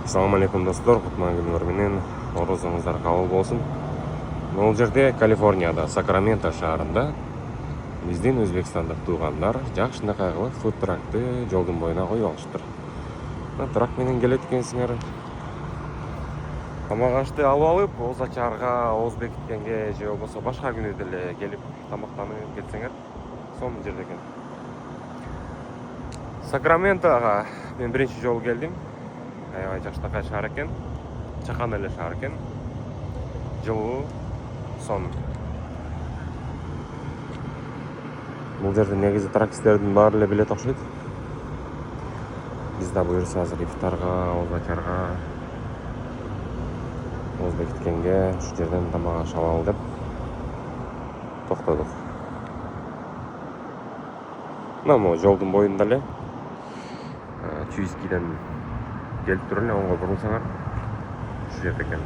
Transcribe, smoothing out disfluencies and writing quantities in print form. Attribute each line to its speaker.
Speaker 1: Assalamu alaikum достор, кутман күнүңөр менен орозуңуздар кабыл болсун. Бул жерде Калифорнияда, Сакраменто шаарында биздин өзбекстандык туугандар жакшынакай кылып фуд-тракты жолдун боюна коюп алыштыр. Трак менен келет экенсиңер. Тамак ашты алып алып, Оз Ачарга, Оз Бекиткенге же болбосо башка күнү деле келип тамактанып кетсеңер, сонун жерде экен. Сакраментога мен биринчи жолу келдим. Аябай жакшынакай шаар экен. Чакан эле шаар экен. Жылуу, сонун. Бул жерде негизи тракисттердин баары эле билет окшойт. Биз да буюрса азыр ифтарга, Оз Ачарга, Оз Бекиткенге ушу жерден тамак аш алалы деп токтодук. Мына могу жолдун боюнда эле Чуйскиден келип туруп эле оңго бурулсаңар ушу жерде экен.